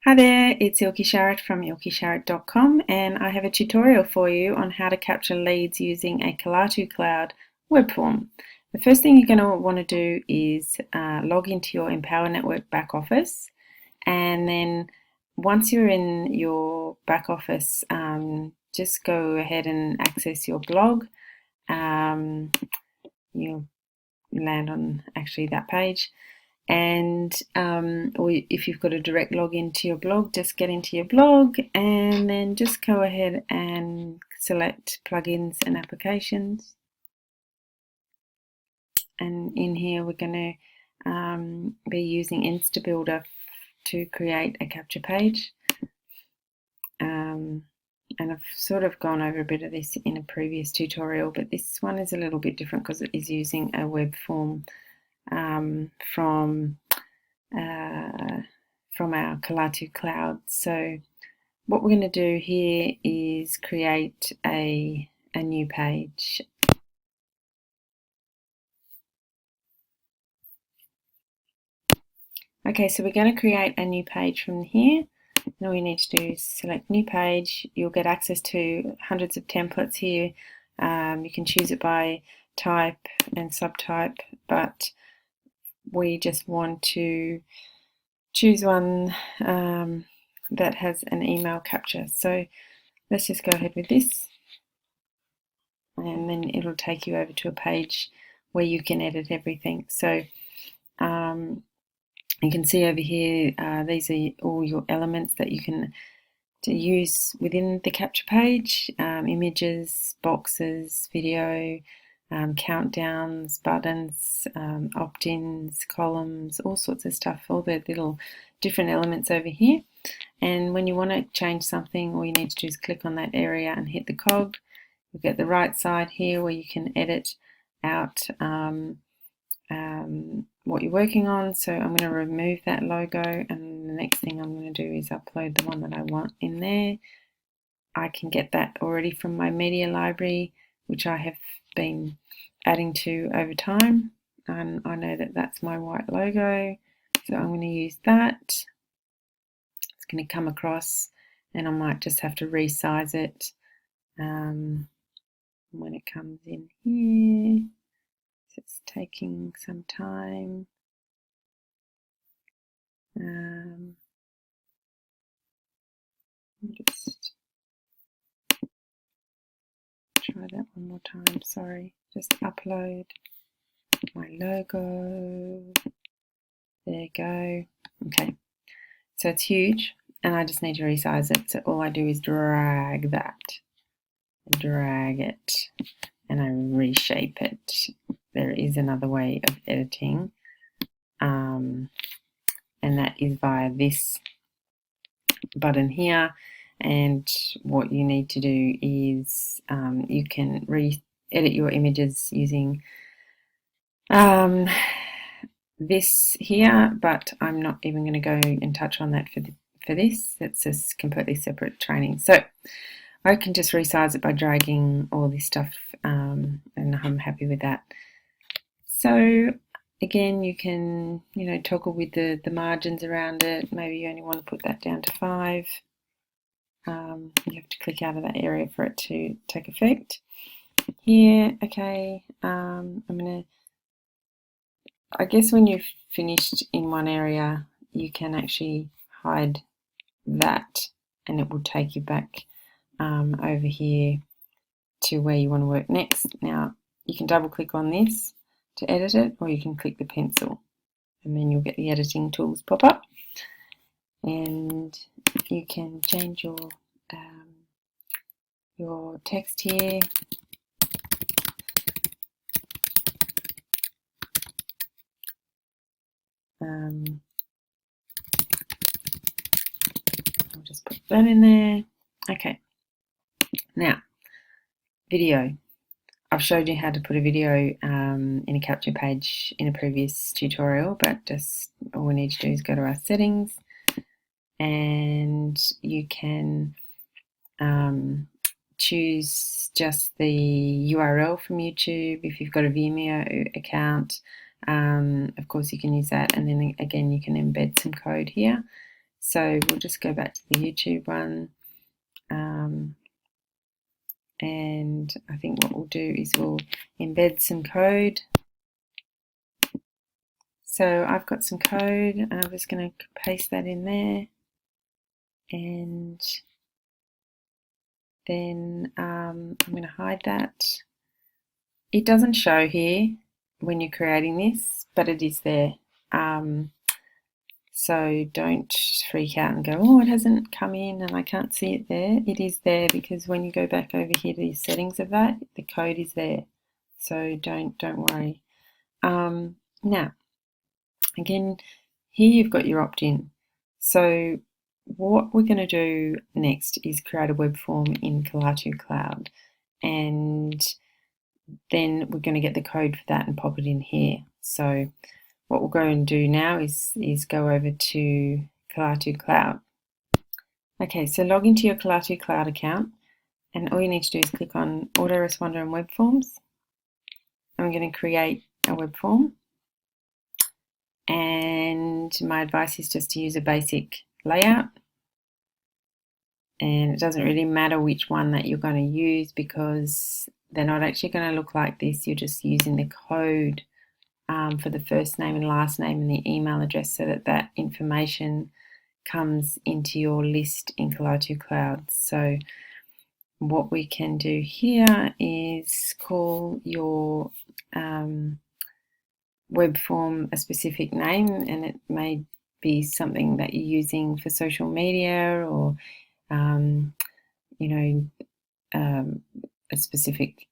Hi there, it's Ilki Sharratt from ilkisharratt.com, and I have a tutorial for you on how to capture leads using a Kalatu Cloud Web Form. The first thing you're going to want to do is log into your Empower Network back office, and then once you're in your back office, just go ahead and access your blog. You'll land on actually that page. And or if you've got a direct login to your blog, just get into your blog and then just go ahead and select plugins and applications. And in here we're going to be using InstaBuilder to create a capture page. And I've sort of gone over a bit of this in a previous tutorial, but this one is a little bit different because it is using a web form from our Kalatu Cloud. So what we're going to do here is create a new page. Okay, so we're going to create a new page from here. And all you need to do is select new page. You'll get access to hundreds of templates here. You can choose it by type and subtype, but we just want to choose one that has an email capture. So let's just go ahead with this, and then it'll take you over to a page where you can edit everything. So you can see over here, these are all your elements that you can use within the capture page: images, boxes, video, countdowns, buttons, opt-ins, columns, all sorts of stuff, all the little different elements over here. And when you want to change something, all you need to do is click on that area and hit the cog. You'll get the right side here where you can edit out what you're working on. So I'm going to remove that logo, and the next thing I'm going to do is upload the one that I want in there. I can get that already from my media library, which I have been adding to over time, and I know that that's my white logo, so I'm going to use that. It's going to come across, and I might just have to resize it when it comes in here. So it's taking some time. Just try that one more time. Sorry, just upload my logo. There you go. Okay, so it's huge, and I just need to resize it. So all I do is drag that, drag it, and I reshape it. There is another way of editing, and that is via this button here. And what you need to do is you can edit your images using this here, but I'm not even going to go and touch on that for this. That's just completely separate training. So I can just resize it by dragging all this stuff, and I'm happy with that. So again, you can toggle with the margins around it. Maybe you only want to put that down to 5. You have to click out of that area for it to take effect. Here, okay, I guess when you've finished in one area, you can actually hide that, and it will take you back over here to where you want to work next. Now, you can double click on this to edit it, or you can click the pencil, and then you'll get the editing tools pop up, and you can change your text here. I'll just put that in there. Okay, now video. I've showed you how to put a video in a capture page in a previous tutorial, but just all we need to do is go to our settings, and you can choose just the URL from YouTube. If you've got a Vimeo account, of course you can use that, and then again you can embed some code here. So we'll just go back to the YouTube one. And I think what we'll do is we'll embed some code. So I've got some code and I'm just going to paste that in there, and then I'm going to hide that. It doesn't show here when you're creating this, but it is there. So don't freak out and go, oh, it hasn't come in and I can't see it there. It is there because when you go back over here to the settings of that, the code is there. So don't worry. Now, again, here you've got your opt-in. So what we're going to do next is create a web form in Kalatu Cloud, and then we're going to get the code for that and pop it in here. So what we'll go and do now is go over to Kalatu Cloud. Okay, so log into your Kalatu Cloud account, and all you need to do is click on Autoresponder and Web Forms. I'm going to create a web form, and my advice is just to use a basic layout, and it doesn't really matter which one that you're going to use because they're not actually going to look like this. You're just using the code for the first name and last name and the email address so that that information comes into your list in Kalatu Cloud. So what we can do here is call your web form a specific name, and it may be something that you're using for social media, or a specific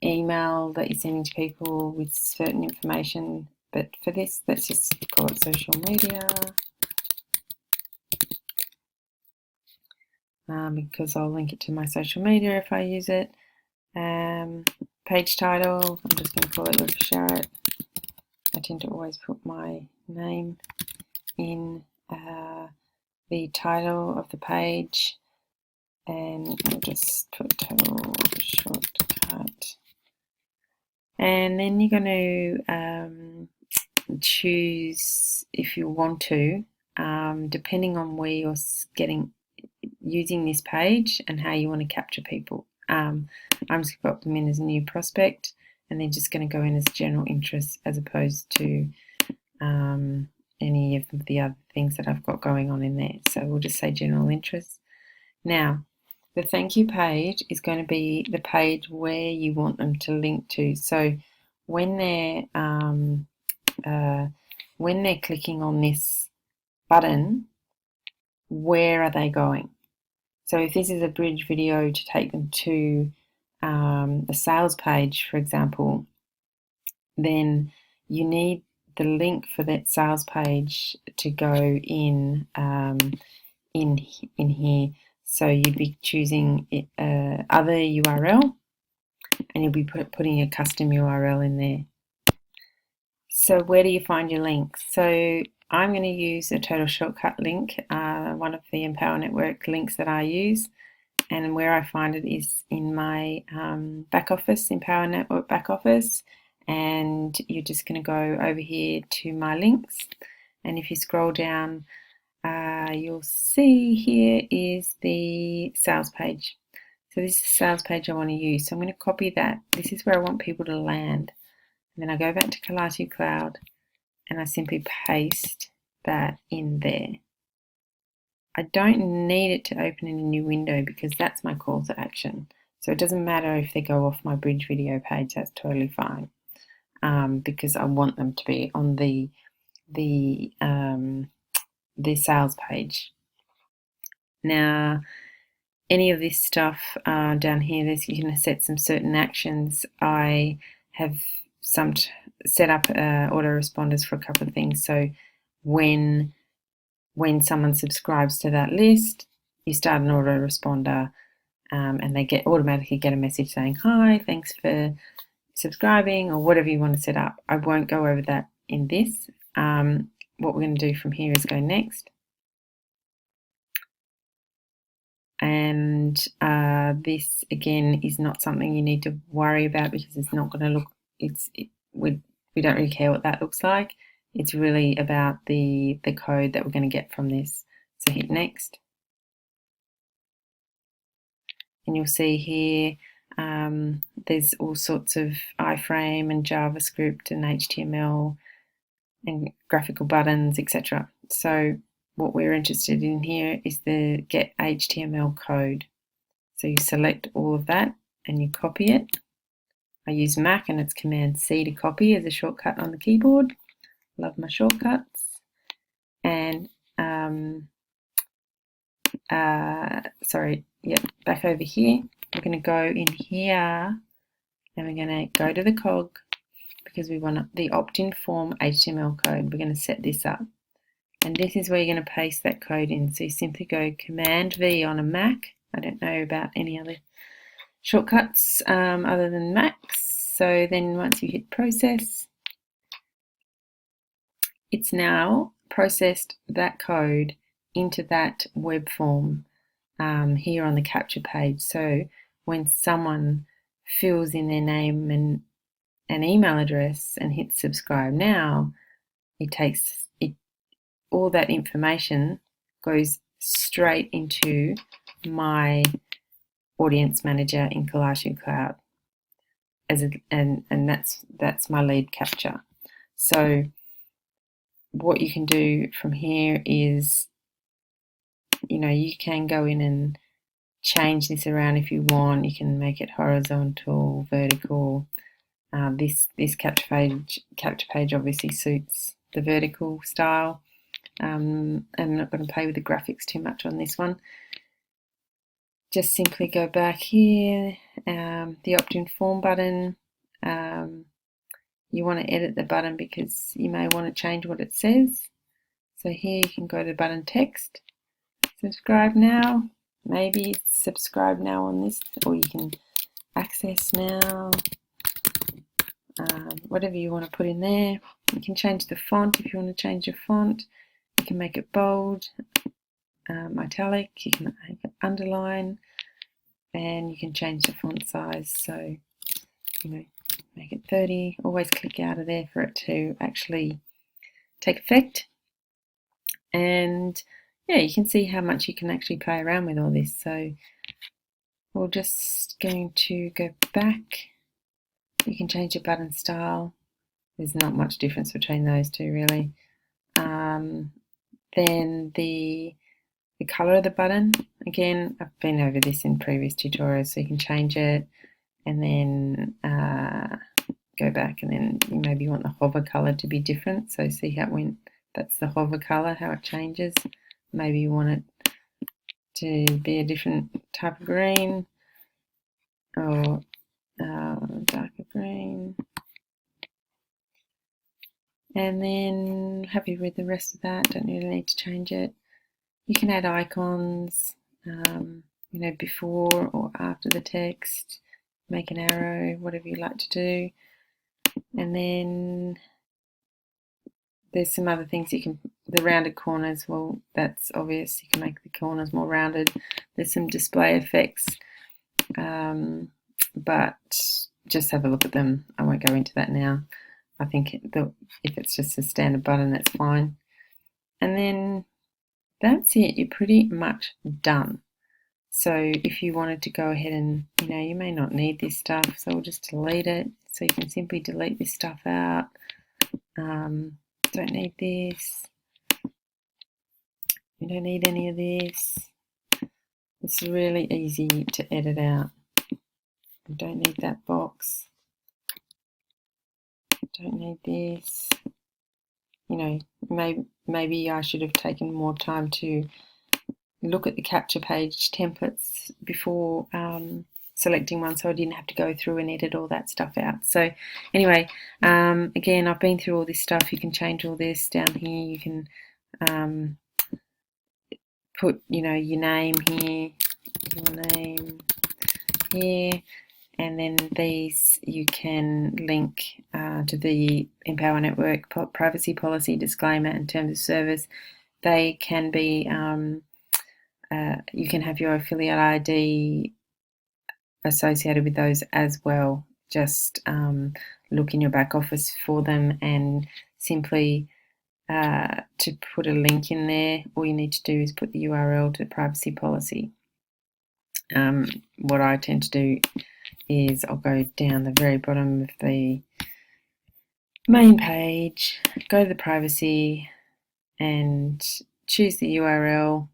email that you're sending to people with certain information. But for this, let's just call it social media, because I'll link it to my social media if I use it. Page title, I'm just going to call it Look Share It. I tend to always put my name in the title of the page, and I'll just put total shortcut. And then you're going to choose, if you want to, depending on where you're using this page and how you want to capture people. I'm just going to put them in as a new prospect, and then just going to go in as general interest as opposed to any of the other things that I've got going on in there. So we'll just say general interest. Now, the thank you page is going to be the page where you want them to link to. So when they're clicking on this button, where are they going? So if this is a bridge video to take them to a sales page, for example, then you need the link for that sales page to go in here. So you'd be choosing other URL, and you'll be putting a custom URL in there. So where do you find your links? So I'm going to use a total shortcut link, one of the Empower Network links that I use, and where I find it is in my back office, Empower Network back office, and you're just going to go over here to my links, and if you scroll down, you'll see here is the sales page. So this is the sales page I want to use. So I'm going to copy that. This is where I want people to land. And then I go back to Kalatu Cloud and I simply paste that in there. I don't need it to open in a new window because that's my call to action. So it doesn't matter if they go off my bridge video page, that's totally fine. Because I want them to be on the sales page. Now, any of this stuff down here, you can set some certain actions. I have set up autoresponders for a couple of things. So when someone subscribes to that list, you start an autoresponder, and they automatically get a message saying, hi, thanks for subscribing, or whatever you want to set up. I won't go over that in this. What we're going to do from here is go next. And this again is not something you need to worry about because it's not going to look, we don't really care what that looks like. It's really about the code that we're going to get from this. So hit next. And you'll see here there's all sorts of iframe and JavaScript and HTML and graphical buttons, etc. So what we're interested in here is the get HTML code. So you select all of that and you copy it. I use Mac and it's Command C to copy as a shortcut on the keyboard. Love my shortcuts. And back over here, we're going to go in here and we're going to go to the cog because we want the opt-in form HTML code. We're going to set this up. And this is where you're going to paste that code in. So you simply go Command V on a Mac. I don't know about any other shortcuts other than Macs. So then once you hit process, it's now processed that code into that web form here on the capture page. So when someone fills in their name and an email address and hits subscribe now, all that information goes straight into my audience manager in Kalatu Cloud, and that's my lead capture. So what you can do from here is, you can go in and change this around if you want. You can make it horizontal, vertical. This capture page obviously suits the vertical style. I'm not going to play with the graphics too much on this one. Just simply go back here, the opt-in form button. You want to edit the button because you may want to change what it says. So here you can go to button text, subscribe now, maybe subscribe now on this, or you can access now, whatever you want to put in there. You can change the font if you want to change your font. You can make it bold, italic, you can make it underline, and you can change the font size. So, make it 30. Always click out of there for it to actually take effect. And yeah, you can see how much you can actually play around with all this. So we're just going to go back. You can change your button style. There's not much difference between those two really. Then the color of the button, again, I've been over this in previous tutorials, so you can change it and then go back, and then you maybe want the hover color to be different. So see how it went, that's the hover color, how it changes. Maybe you want it to be a different type of green or darker green. And then happy with the rest of that, don't really need to change it. You can add icons, before or after the text, make an arrow, whatever you like to do. And then there's some other things you can, the rounded corners, well, that's obvious, you can make the corners more rounded. There's some display effects, but just have a look at them. I won't go into that now. I think if it's just a standard button, that's fine. And then that's it, you're pretty much done. So if you wanted to go ahead and, you may not need this stuff, so we'll just delete it. So you can simply delete this stuff out. Don't need this. You don't need any of this. It's really easy to edit out. You don't need that box. Don't need this. Maybe I should have taken more time to look at the capture page templates before selecting one, so I didn't have to go through and edit all that stuff out. So anyway, again, I've been through all this stuff. You can change all this down here. You can put, your name here, and then these you can link to the Empower Network privacy policy, disclaimer, and terms of service. They can be, you can have your affiliate ID associated with those as well. Just look in your back office for them and simply to put a link in there. All you need to do is put the URL to the privacy policy. What I tend to do is I'll go down the very bottom of the main page, go to the privacy and choose the URL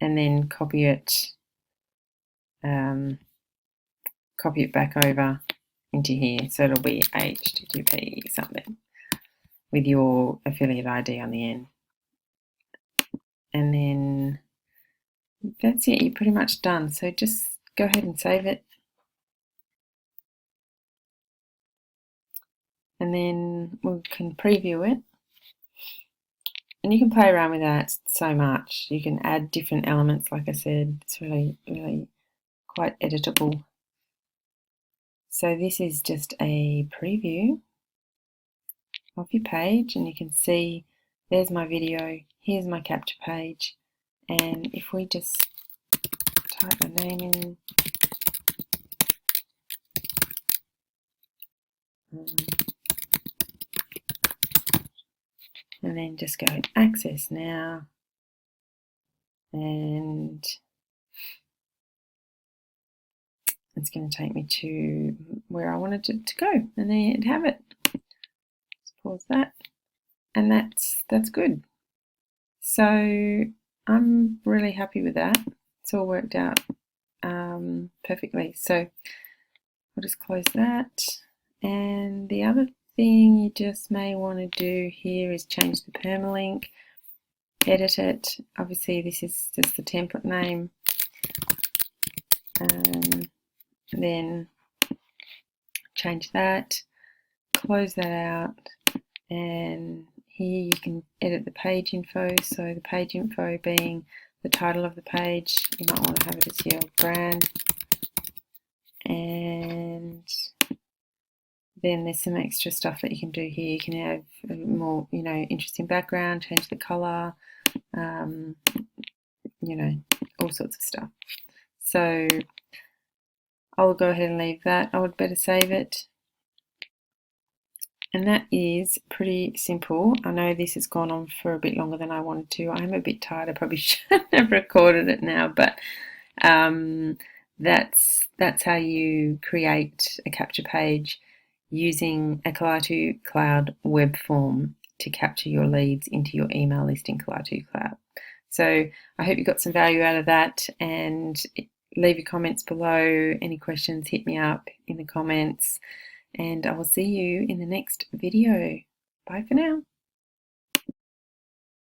and then copy it back over into here. So it'll be HTTP something with your affiliate ID on the end. And then that's it, you're pretty much done. So just go ahead and save it. And then we can preview it. And you can play around with that so much. You can add different elements, like I said. It's really, really quite editable. So this is just a preview of your page, and you can see there's my video, here's my capture page, and if we just type my name in, and then just go access now, and it's going to take me to where I wanted it to go, and there you have it. Let's pause that, and that's good. So I'm really happy with that. It's all worked out perfectly. So I'll just close that. And the other thing you just may want to do here is change the permalink, edit it. Obviously this is just the template name. Then change that, close that out, and here you can edit the page info. So the page info being the title of the page, you might want to have it as your brand, and then there's some extra stuff that you can do here. You can have a more, interesting background, change the color, all sorts of stuff. So I'll go ahead and leave that. I would better save it. And that is pretty simple. I know this has gone on for a bit longer than I wanted to. I'm a bit tired. I probably should have recorded it now, but that's how you create a capture page using a Kalatu Cloud Web Form to capture your leads into your email list in Kalatu Cloud. So I hope you got some value out of that, and leave your comments below. Any questions, hit me up in the comments, and I will see you in the next video. Bye for now.